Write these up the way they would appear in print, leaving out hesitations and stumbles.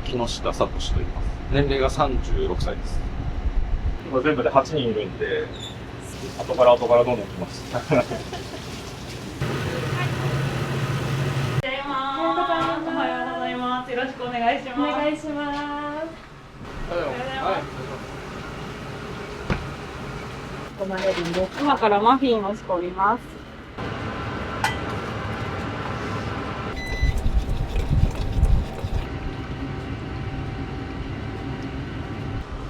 木下聡と言います。年齢が36歳です。今全部で8人いるんで、後からどんどん来ます。おはようございます。よろしくお願いします。お願いします。ごまレビンです。今からマフィンを仕込みます。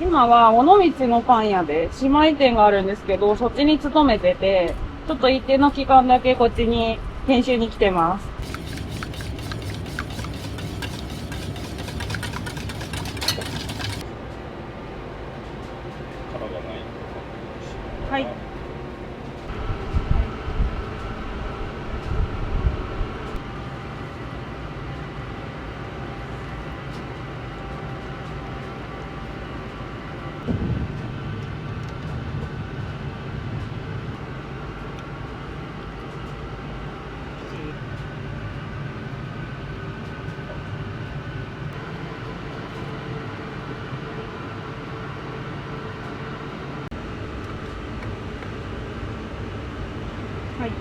今は尾道のパン屋で姉妹店があるんですけど、そっちに勤めてて、ちょっと一定の期間だけこっちに研修に来てます。はい。はい。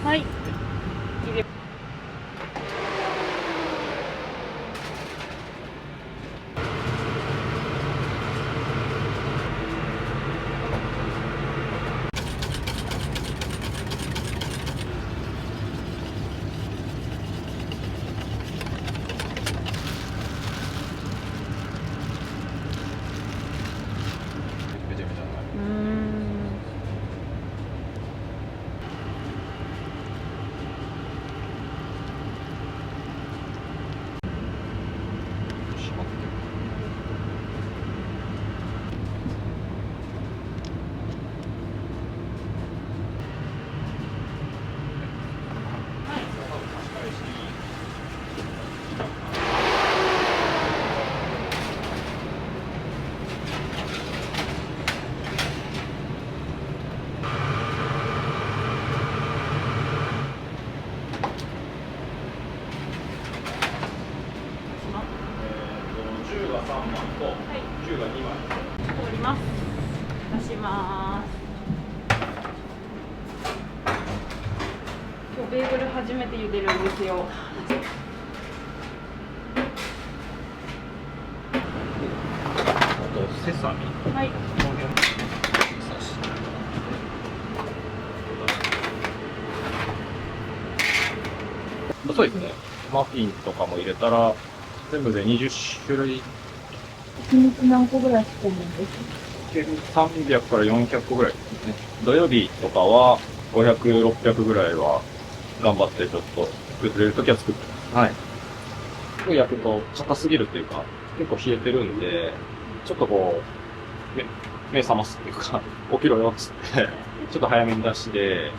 はい。めちゃめちゃ閉まってる。10が3枚と10が2枚。通ります。出します。今日ベーグル初めて茹でるんですよ。あとセサミ。はい。そうですね。マフィンとかも入れたら全部で20種類。一日何個ぐらい作るんですか300から400個ぐらいですね。土曜日とかは500、600ぐらいは頑張ってちょっと作れるときは作ってます。はい。すぐ焼くと硬すぎるっていうか、結構冷えてるんで、ちょっとこう、目覚ますっていうか、起きろよっつって、ちょっと早めに出して、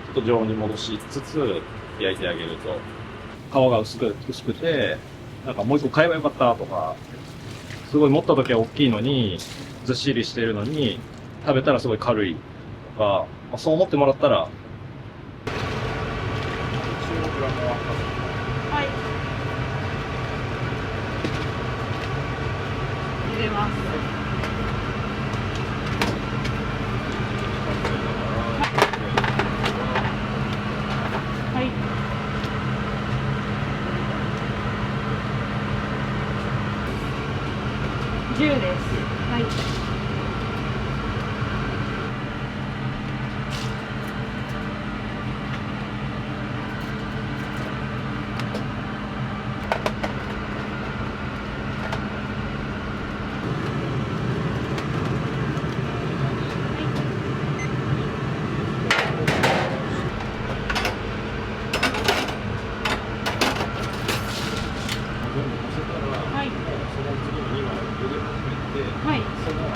ちょっと常温に戻しつつ焼いてあげると、皮が薄くて、なんかもう一個買えばよかったとか、すごい持った時は大きいのに、ずっしりしてるのに、食べたらすごい軽いとか、まあ、そう思ってもらったら、はい。入れます。はい。10です。はい。はい。その次の2枚茹で始めて、はい。その間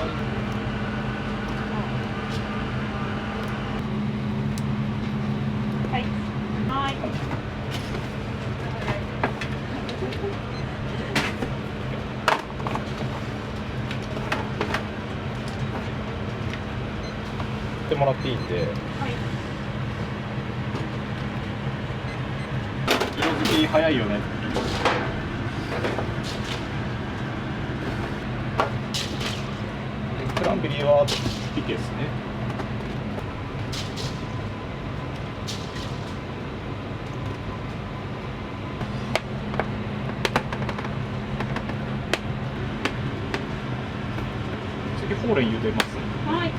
はい。はい。ってもらっていいんで、はい。色づき早いよねっていうクランベリーはピケですね。次フォーレン茹でます。はい。はい。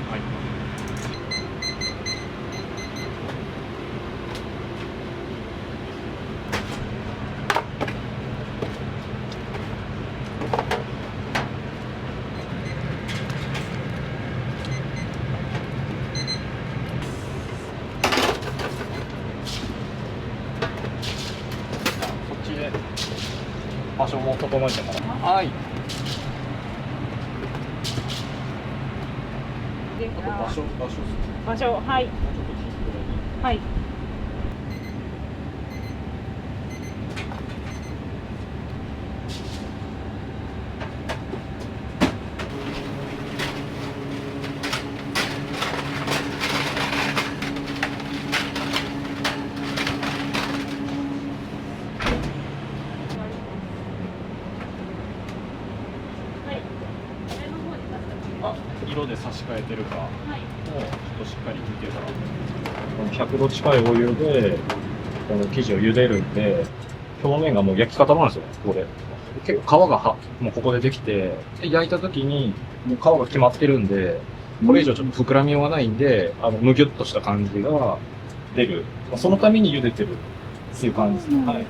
こっちで場所も整えてもらう。はい。であと場所場所、はい。もうちょっとシンプルに。はい。あ、色で差し替えてるかはい。をちょっとしっかり見てたら、100度近いお湯でこの生地を茹でるんで、表面がもう焼き固まるんですよ、ここで。結構皮がもうここでできて、で焼いた時にもう皮が決まってるんで、これ以上ちょっと膨らみはないんで、むぎゅっとした感じが出る。そのために茹でてるっていう感じですね。はい。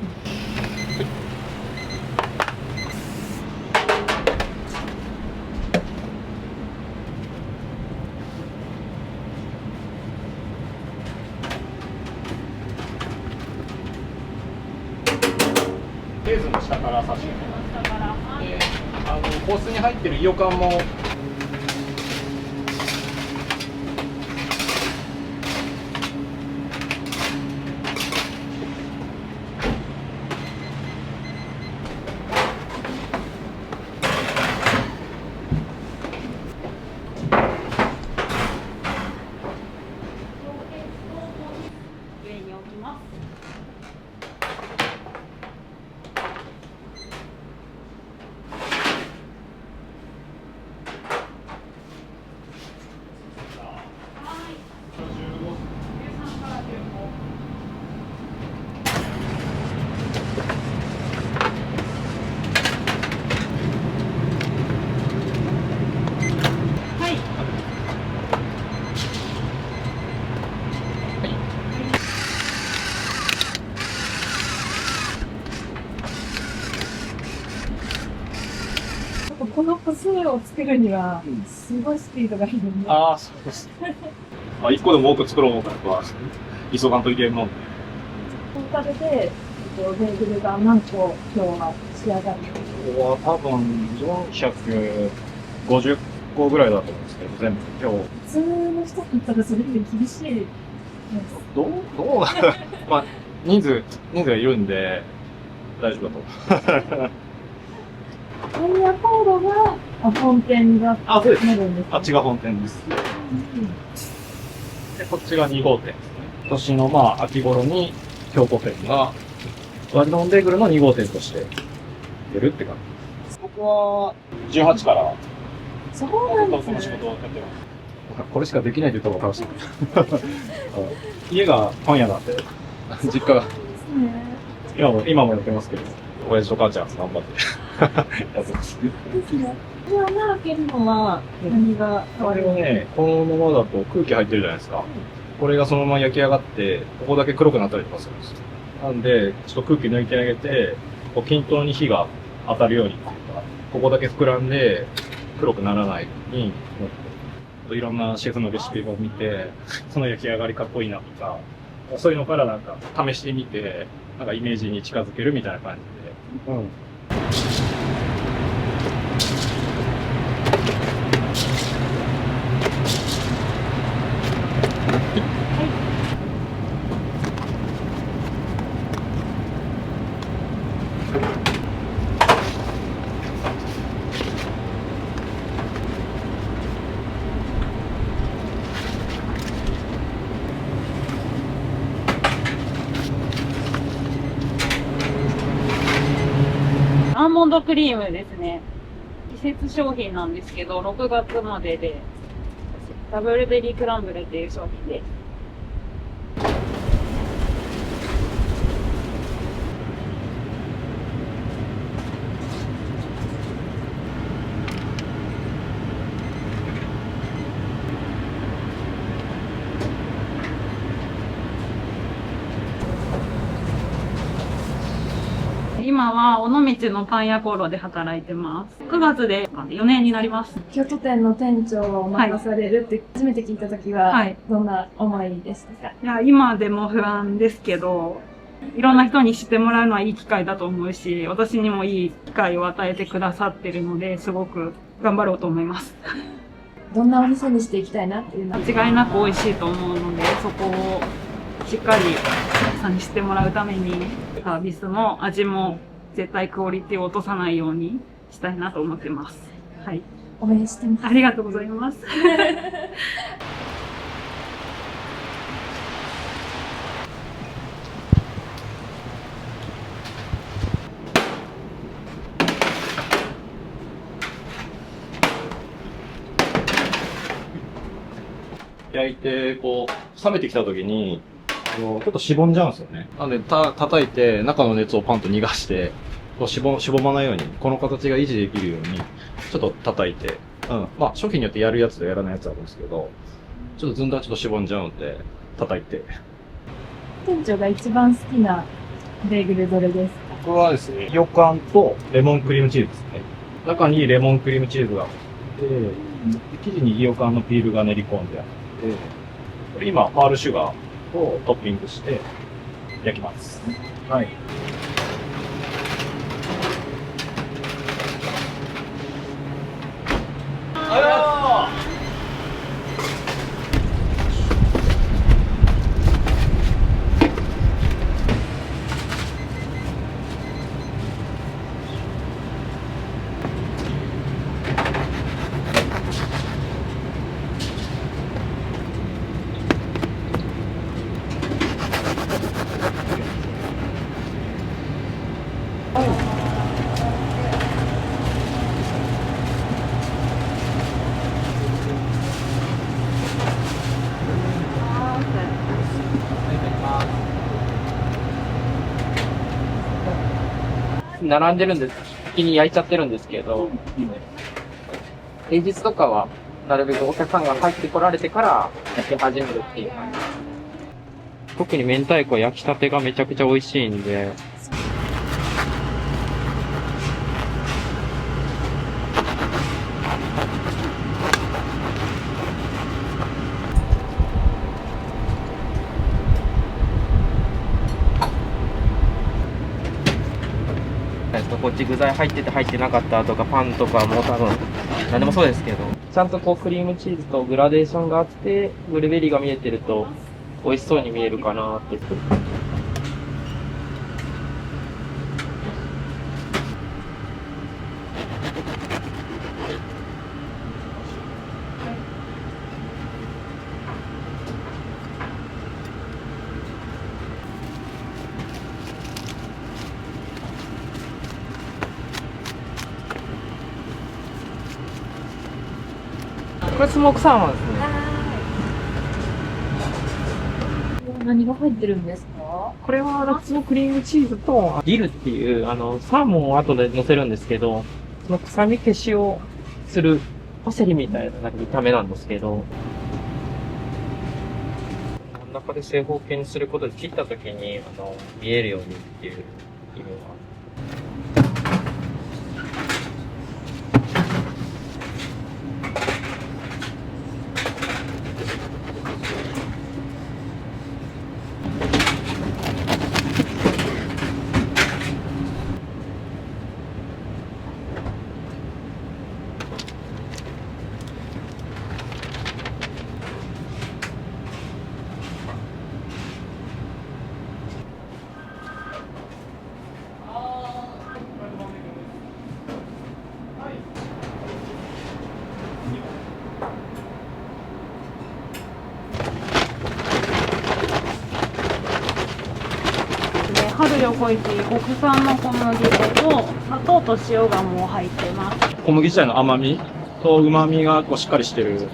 レーズンの下から差し入れ下から。はい。で、コースに入ってるイヨカンも上に置きます。はい。この個数を作るには、すごいスピードがいるんで。ああ、そうです。一個でも多く作ろう思ったら、急がんといけんもんね。トータルで、ベーグルが何個今日は仕上がる。ここは多分450個ぐらいだと思うんですけど、全部今日。普通の人だったらそれって厳しいです。どうまあ、人数がいるんで、大丈夫だと思う。パン屋コードが本店があ、そうです。なるんです、ね。あっちが本店です。で、こっちが2号店ですね。今年の秋頃に京都店が、ワジノンベーグルの2号店として出るって感じです。僕は18からそうなんですね。この仕事をやってます。これしかできないって言った方が楽しい。家がパン屋なんで、実家が。そうですね。今もやってますけど、親父と母ちゃん頑張ってやってます。ですね。これ穴開けるのは何が変わるこれはね、このままだと空気入ってるじゃないですか。これがそのまま焼き上がって、ここだけ黒くなったりとかするんですよ。なんで、ちょっと空気抜いてあげて、こう均等に火が当たるようにっていうか、ここだけ膨らんで黒くならないように、いろんなシェフのレシピを見て、その焼き上がりかっこいいなとか、そういうのからなんか試してみて、なんかイメージに近づけるみたいな感じで。うん。アーモンドクリームですね。季節商品なんですけど、6月までで、ダブルベリークランブルっていう商品です。今は尾道のパン屋工房で働いてます。9月で4年になります。京都店の店長を任されるって初めて聞いたときは、どんな思いでしたか？いや、今でも不安ですけど、いろんな人に知ってもらうのはいい機会だと思うし、私にもいい機会を与えてくださってるので、すごく頑張ろうと思います。どんなお店にしていきたいなっていうのは？間違いなく美味しいと思うので、そこをしっかりお客さんに知ってもらうために、サービスも味も絶対クオリティを落とさないようにしたいなと思ってます。はい。応援してます。ありがとうございます。焼いて、こう、冷めてきた時に、ちょっとしぼんじゃうんですよね。なので、叩いて、中の熱をパンと逃がして、こうしぼまないように、この形が維持できるように、ちょっと叩いて、まあ、商品によってやるやつとやらないやつあるんですけど、ちょっとずんだんちょっとしぼんじゃうんで、叩いて。店長が一番好きなベーグルどれですか？僕はですね、イオカンとレモンクリームチーズですね。中にレモンクリームチーズがあって、生地にイオカンのピールが練り込んであって、これ今、パールシュガーをトッピングして焼きます。はい。並んでるんです。先に焼いちゃってるんですけど、平日とかはなるべくお客さんが入ってこられてから焼き始めるっていう感じ。特に明太子は焼きたてがめちゃくちゃ美味しいんで、こっち具材入ってて入ってなかったとかパンとかも多分何でもそうですけど、ちゃんとこうクリームチーズとグラデーションがあってブルーベリーが見えてると美味しそうに見えるかなって。これスモークサーモンですね。何が入ってるんですか？これは夏のクリームチーズとディルっていうサーモンを後で乗せるんですけど、その臭み消しをするパセリみたいななんか見た目なんですけど、真ん中で正方形にすることで切った時に見えるようにっていう意味は。春横市国産の小麦粉と砂糖と塩がもう入ってます。小麦自体の甘みと旨みがこうしっかりしてる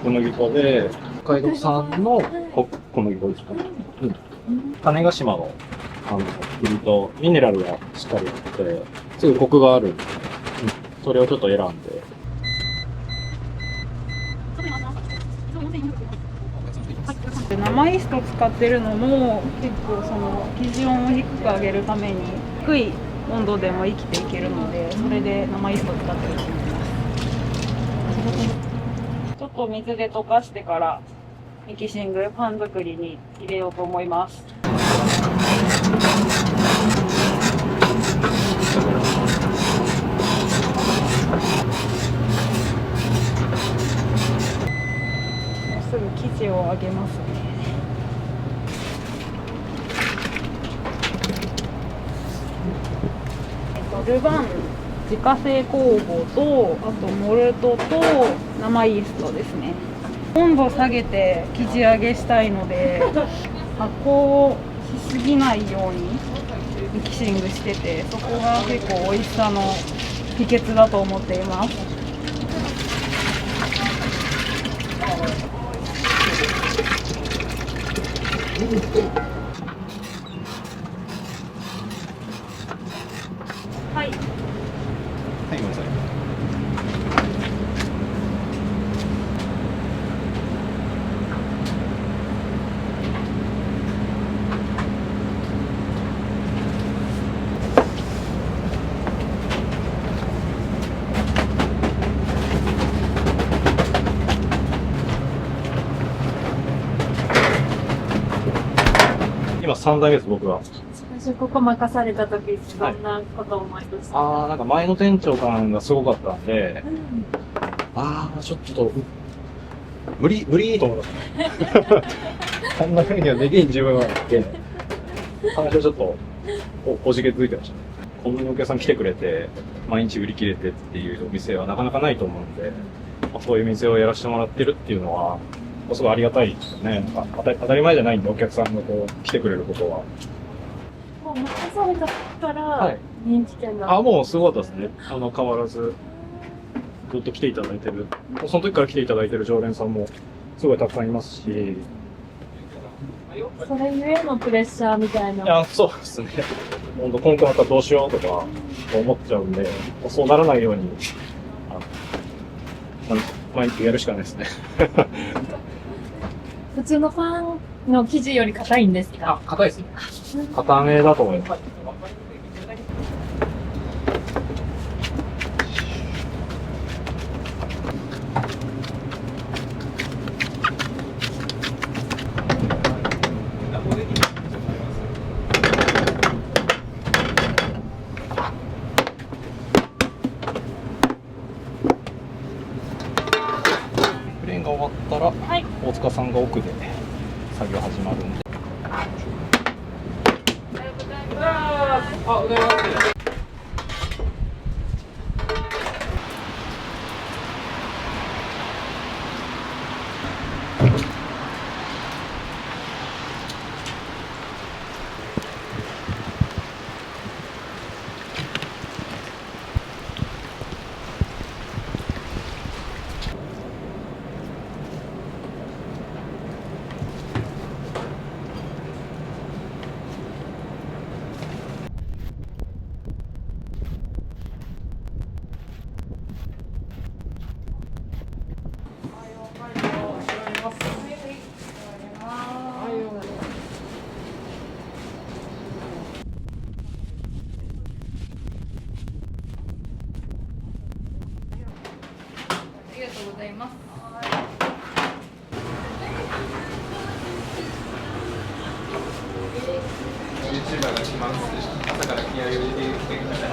小麦粉で、北海道産の小麦粉ですかね。種子島の栗とミネラルがしっかりあって、すごいコクがある。それをちょっと選んで。生イースト使ってるのも結構その基準を低く上げるために低い温度でも生きていけるので、それで生イースト使ってると思います。ちょっと水で溶かしてからミキシングパン作りに入れようと思います。もうすぐ生地を揚げますね。ルヴァン自家製酵母と、あとモルトと生イーストですね。温度下げて生地揚げしたいので、発酵しすぎないようにミキシングしてて、そこが結構美味しさの秘訣だと思っています。はい。はい、ごめんなさい。今3代目です、僕は。最初ここ任された時どんなことを思いました？なんか前の店長感がすごかったんで、ちょっと、無理と思いました。こんな風にはできん自分はって、最初ちょっと、おじけづいてましたね。こんなにお客さん来てくれて、毎日売り切れてっていうお店はなかなかないと思うんで、そういう店をやらせてもらってるっていうのは、すごいありがたいですよね。なんか当たり前じゃないんで、お客さんがこう来てくれることは。もう任されたから人気店だ、もうすごかったですね。変わらず、ずっと来ていただいてる。その時から来ていただいてる常連さんもすごいたくさんいますし。それゆえのプレッシャーみたいな。そうですね。今後またどうしようとか思っちゃうんで、そうならないように、毎日やるしかないですね。普通のパンの生地より硬いんですか？硬いですね。硬めだと思います。プレーンが終わったら、大塚さんが奥で作業始まるんで。おはようございます。ありがとうございます。YouTuber が来ます。朝から気合を入れてきてください。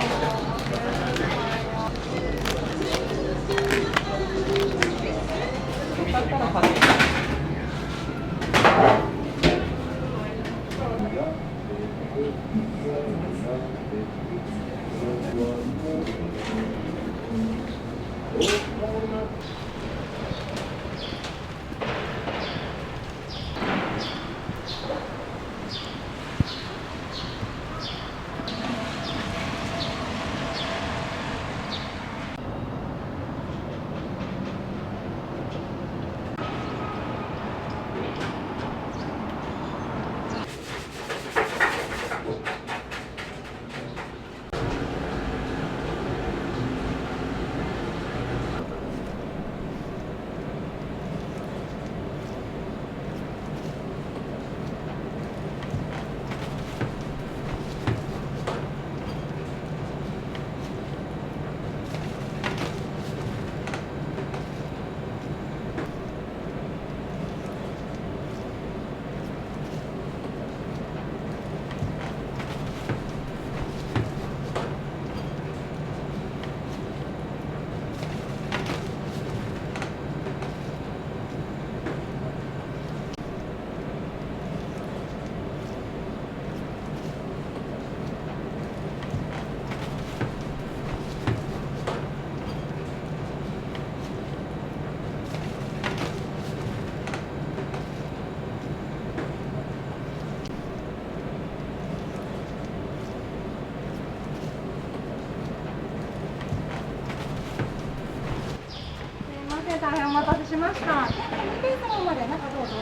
待たせしました。ペースの方まで中どうぞ。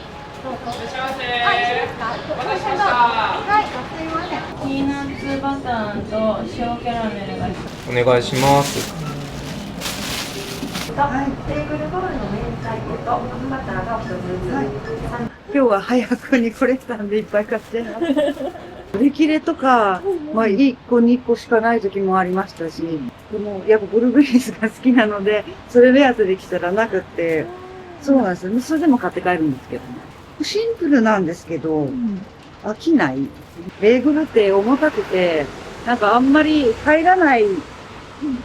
どうぞ。いらっしゃいませ。あ、一緒ですか。お待たせしました。はい、すみません。ピーナッツバターと塩キャラメルがお願いします。はい、テーブルボールの明太子とバターが1つずつ。はい、今日は早くに来れたんでいっぱい買っちゃいます。売り切れとか、まあ1個2個しかない時もありましたし、でもやっぱブルーベリーズが好きなので、それ目当てで来たらなくって、そうなんですよね。それでも買って帰るんですけどね。シンプルなんですけど、飽きない。ベーグルって重たくて、なんかあんまり入らない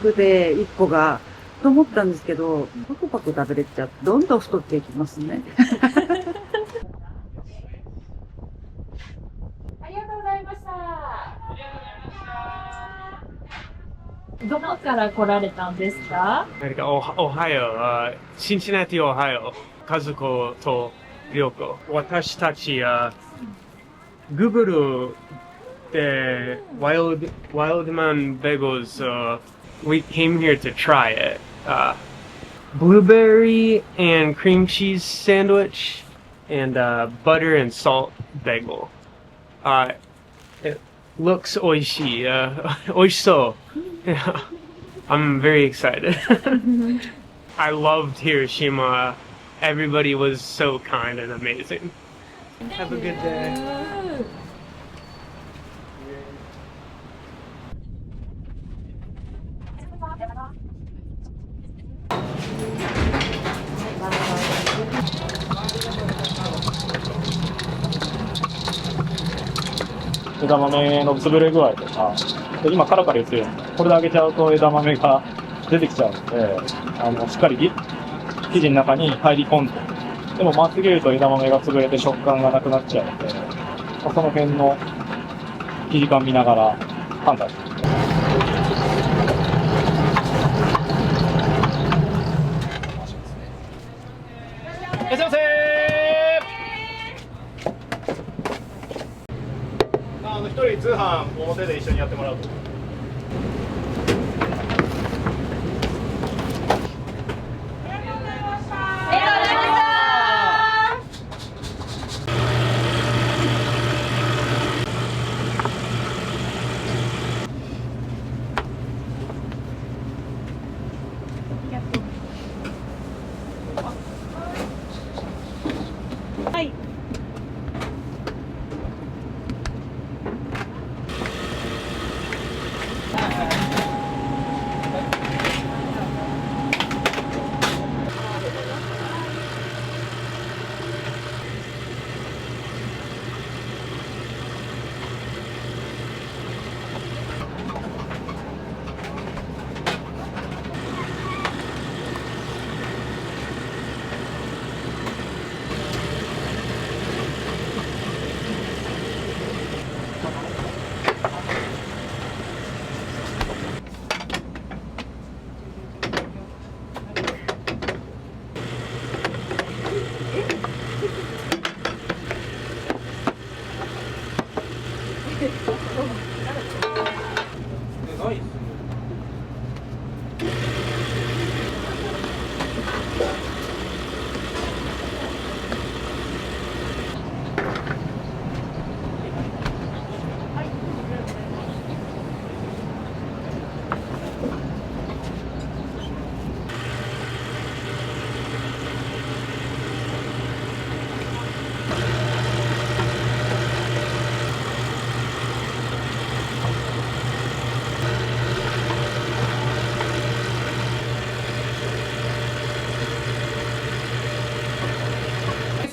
くて1個が、と思ったんですけど、パクパク食べれちゃって、どんどん太っていきますね。ありがとうございました。どこから来られたんですか？オハイオ、シンシナティ、オハイオ、家族と旅行。私たち、Google で Wildman Bagels, we came here to try it. Blueberry and cream cheese sandwich and butter and salt bagel. It looks oishi, oishiso. Yeah, I'm very excited. I loved Hiroshima. Everybody was so kind and amazing. Have a good day. 枝豆の潰れ具合とか、今カラカラ言ってるんで、これで揚げちゃうと枝豆が出てきちゃうので、しっかり生地の中に入り込んで、でも待ちげると枝豆が潰れて食感がなくなっちゃうので、その辺の生地感見ながら判断してます。いらっしゃいませー。一人通販表で一緒にやってもらうと。はい。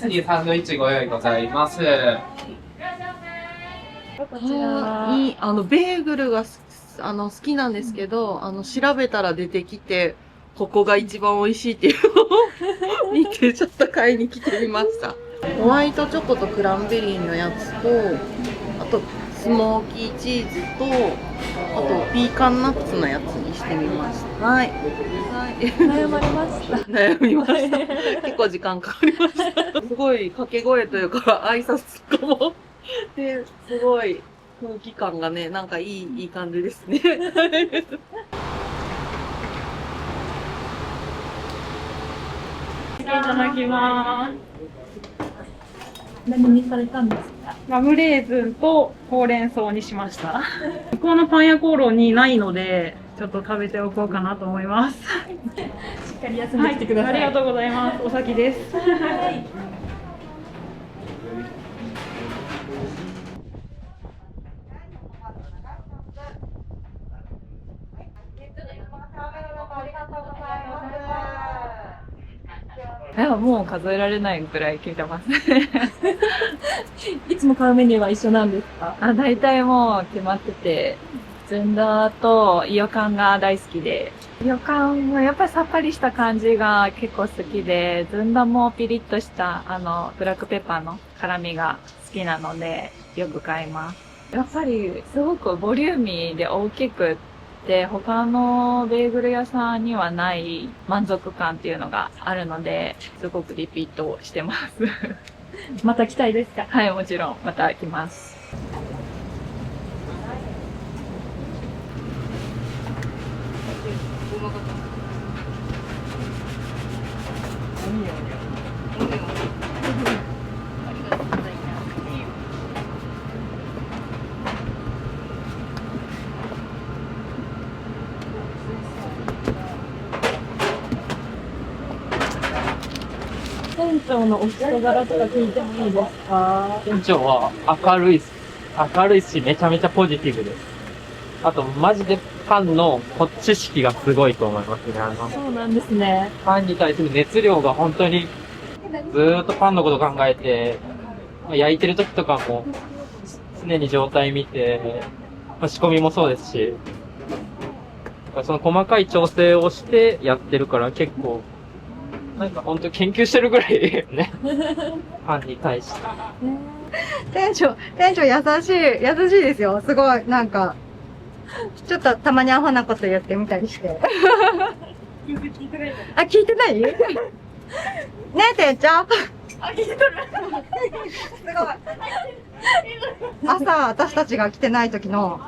にサンドイッチご用意ございます。こちらにベーグルが好きなんですけど、調べたら出てきて、ここが一番美味しいっていうのを見て、ちょっと買いに来てみました。ホワイトチョコとクランベリーのやつと、あとスモーキーチーズと、あとピーカンナッツのやつにしてみました。はい。悩まれました。悩みました。結構時間かかりました。すごい掛け声というか、挨拶とかも。で、すごい空気感がね、なんかいい感じですね。ただきます。何にされたんですか？ラムレーズンとほうれん草にしました。向こうのパン屋コーロにないので、ちょっと食べておこうかなと思います。しっかり休んできてください。ありがとうございます。お先です。いや、もう数えられないくらい聞いてます。いつも買うメニューは一緒なんですか？大体もう決まってて、ずんだとイヨカンが大好きで、イヨカンはやっぱりさっぱりした感じが結構好きで、ずんだもピリッとしたブラックペッパーの辛みが好きなので、よく買います。やっぱりすごくボリューミーで大きくって他のベーグル屋さんにはない満足感っていうのがあるので、すごくリピートしてます。また来たいですか？はい、もちろんまた来ます。店長のお人柄とか聞いてもいいですか？店長は明るいっす。明るいし、めちゃめちゃポジティブです。あと、マジでパンの知識がすごいと思いますね。そうなんですね。パンに対する熱量が本当に、ずーっとパンのこと考えて、焼いてる時とかも、常に状態見て、仕込みもそうですし、その細かい調整をしてやってるから結構、なんか本当研究してるぐらいね。パンに対して。店長優しいですよ。すごい、なんか、ちょっとたまにアホなこと言ってみたりして。あ、聞いてないねえ、店長。聞いてる。すごい。朝、私たちが来てない時の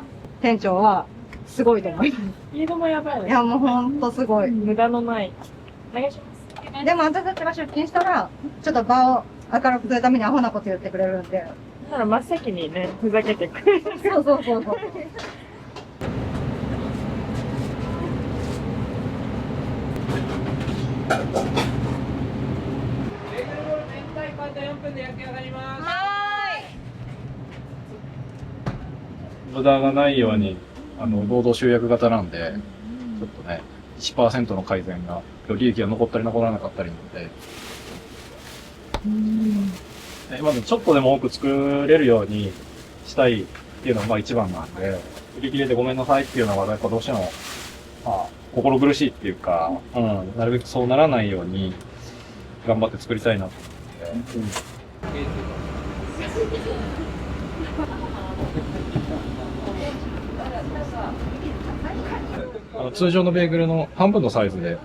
店長は、すごいと思います。スピードもやばい。いや、もうほんとすごい。無駄のない。お願いします。でも私たちが出勤したら、ちょっと場を明るくするためにアホなこと言ってくれるんで。だから真っ先にね、ふざけてくれる。そうそうそうそう。無駄がないように、労働集約型なんで、ちょっとね、1% の改善が、利益が残ったり残らなかったりなので、まずちょっとでも多く作れるようにしたいっていうのがまあ一番なんで、売り切れてごめんなさいっていうのはやっぱどうしても、まあ、心苦しいっていうか、なるべくそうならないように頑張って作りたいなと思って。通常のベーグルの半分のサイズで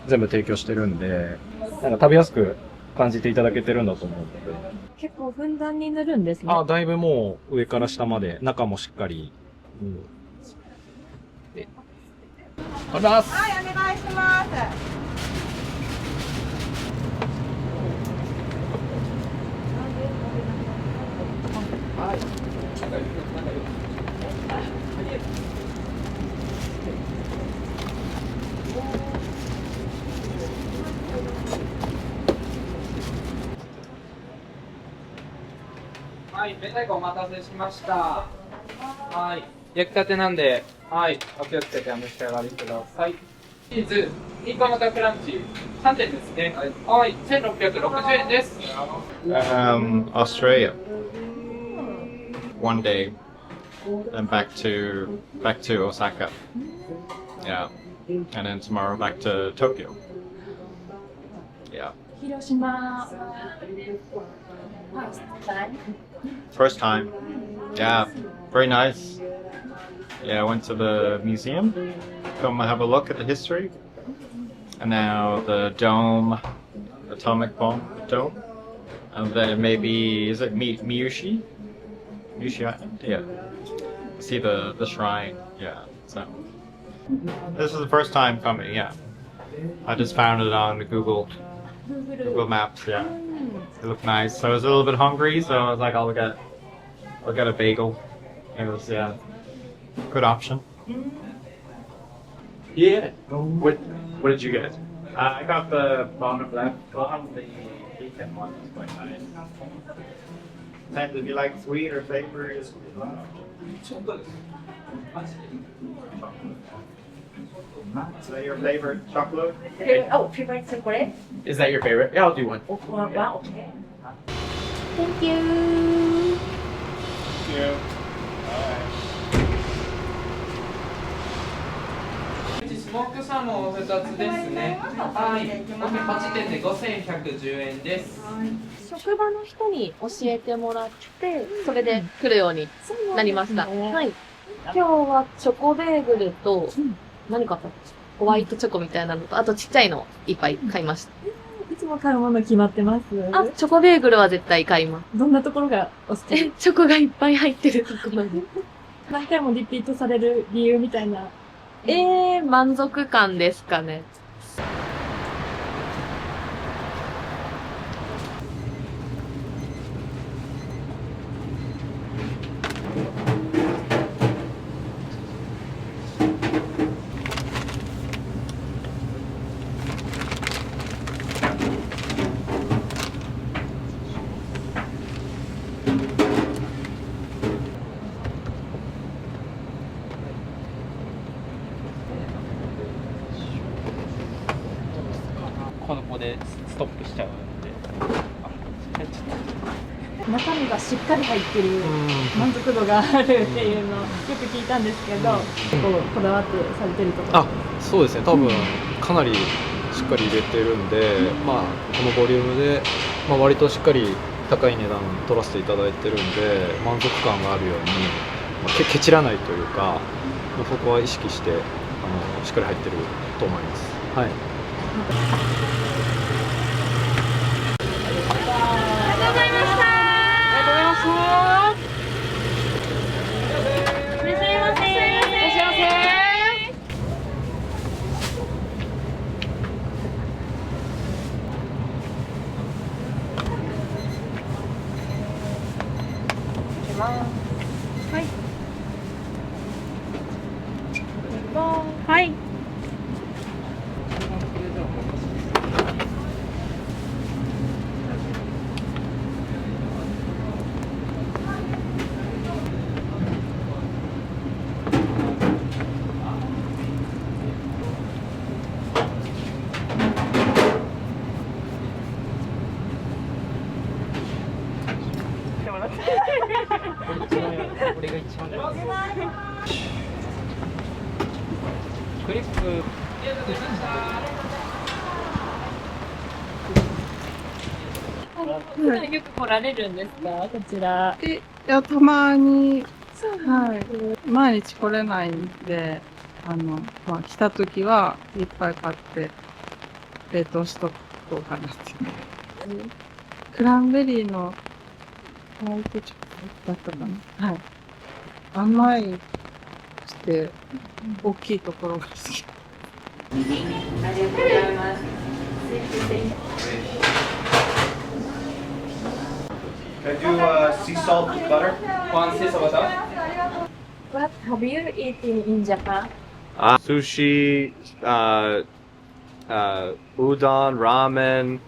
全部提供してるんで、なんか食べやすく感じていただけてるんだと思うので。結構ふんだんに塗るんですね。だいぶもう上から下まで、中もしっかり。お願いします。はい、お願いします。はい、明太子お待たせしました。はい、焼きたてなんで、はい、お気をつけてお召し上がりください。チーズ、インカマタクランチ、3点ですね。はい、1660円です。Australia. One day, then back to Osaka. Yeah, and then tomorrow back to Tokyo. Yeah. 広島。First time. Yeah, very nice. Yeah, I went to the museum, come have a look at the history. And now the dome, atomic bomb dome. And then maybe, is it Miyushi? Miyushi Island? Yeah. See the shrine. Yeah, so. This is the first time coming, yeah. I just found it on Google Google Maps, yeah. It looked nice. So I was a little bit hungry, so I was like, I'll get a bagel. It was, yeah, good option. Yeah. What did you get? I got the bottom left one, the weekend one was quite nice. Depends if you like sweet or savory. Is that your favorite chocolate? Oh, favorite chocolate? Is that your favorite? Yeah, I'll do one. Wow, okay. Thank you. Thank you. Alright. スモークサーモンお2つですね。はい。8点で5110円です。職場の人に教えてもらって、それで来るようになりました。はい。今日はチョコベーグルと、何買ったの？ホワイトチョコみたいなのと、あとちっちゃいのいっぱい買いました。いつも買うもの決まってます？あ、チョコベーグルは絶対買います。どんなところがお好き？チョコがいっぱい入ってるところで。何回もリピートされる理由みたいな。満足感ですかね。ここでストップしちゃうんで。中身がしっかり入ってる満足度があるっていうのをよく聞いたんですけど、結構こだわってされてるところ。あ、そうですね。多分かなりしっかり入れてるんで、まあこのボリュームで、まあ、割としっかり高い値段取らせていただいてるんで満足感があるように、まあ、ケチらないというか、まあ、そこは意識してしっかり入ってると思います。はい。はい。俺が一番クリップよく来られるんですか、こちら。いや、たまに、はい。毎日来れないんで、まあ、来た時はいっぱい買って、冷凍しとこうかなって。クランベリーのホワイトチョコだったかな。はい。甘いくて、大きいところが好き。ありがとうございます。Can I do sea salt with butter? One sea salt butter. What have you eaten in Japan? Sushi, udon, ramen,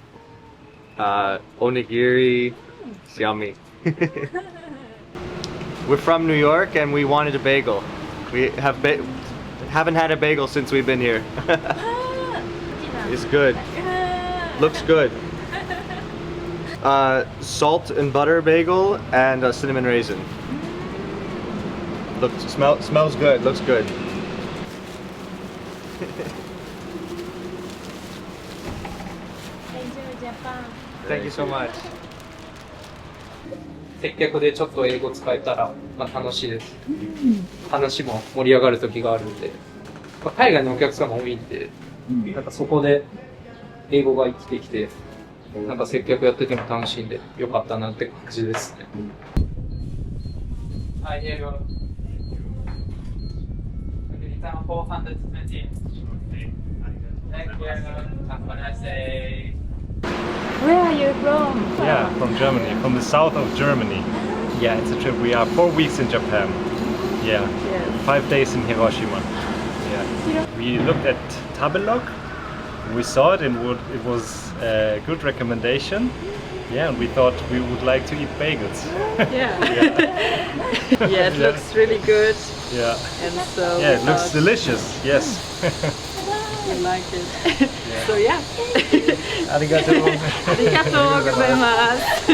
onigiri. It's yummy. We're from New York and we wanted a bagel. We haven't had a bagel since we've been here. It's good. Looks good. Salt and butter bagel and a cinnamon raisin. Smells good. Looks good. Thank you so much. 接客でちょっと英語使えたら、まあ、楽しいです。話も盛り上がる時があるんで、まあ、海外のお客様多いんで、なんかそこで英語が生きてきて、なんか接客やってても楽しいんで、よかったなって感じですね。はい、英語。Return 420. Thank you. Have a nice day. Where are you from? Yeah, from Germany, from the south of Germany. Yeah, it's a trip. We are 4 weeks in Japan. Yeah, 5 days in Hiroshima. Yeah, we looked at Tabelog. We saw it and it was a good recommendation. Yeah, and we thought we would like to eat bagels. Yeah. Yeah, it looks really good. Yeah. And so yeah, it looks delicious. Yes. we like it. So yeah. ありがとう。ありがとうございます。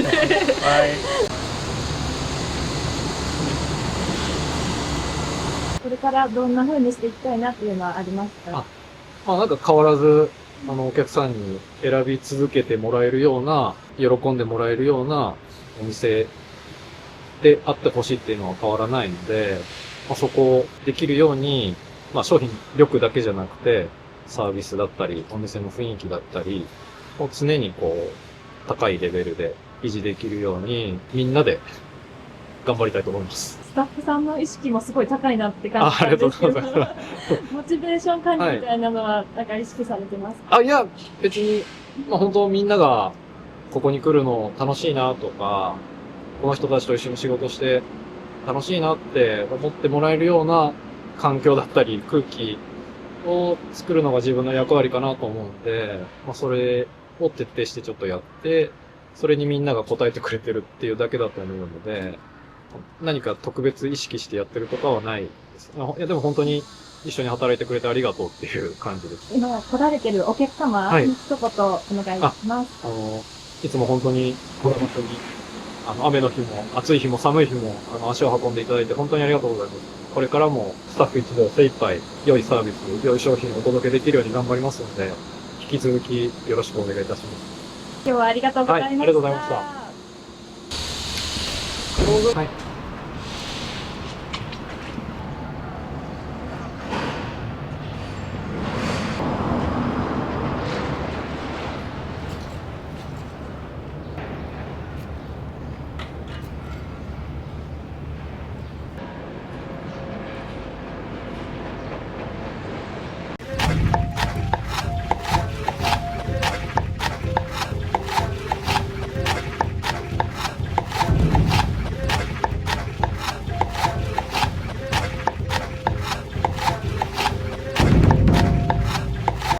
これからどんな風にしていきたいなっていうのはありますか？まあなんか変わらず、お客さんに選び続けてもらえるような、喜んでもらえるようなお店であってほしいっていうのは変わらないので、そこをできるように、商品力だけじゃなくて、サービスだったり、お店の雰囲気だったり、を常に高いレベルで維持できるように、みんなで頑張りたいと思います。スタッフさんの意識もすごい高いなって感じたんですけど、モチベーション管理みたいなのは、なんか意識されてますか？いや、別に、本当みんながここに来るの楽しいなとか、この人たちと一緒に仕事して楽しいなって思ってもらえるような環境だったり空気を作るのが自分の役割かなと思うんで、それを徹底してちょっとやって、それにみんなが応えてくれてるっていうだけだと思うので、何か特別意識してやってるとかはないです。いや、でも本当に一緒に働いてくれてありがとうっていう感じです。今来られてるお客様に一言お願いします。いつも本当にこの場所に、雨の日も暑い日も寒い日も足を運んでいただいて本当にありがとうございます。これからもスタッフ一同精一杯良いサービス、良い商品をお届けできるように頑張りますので、引き続きよろしくお願いいたします。今日はありがとうございました。はい、ありがとうございました。はい。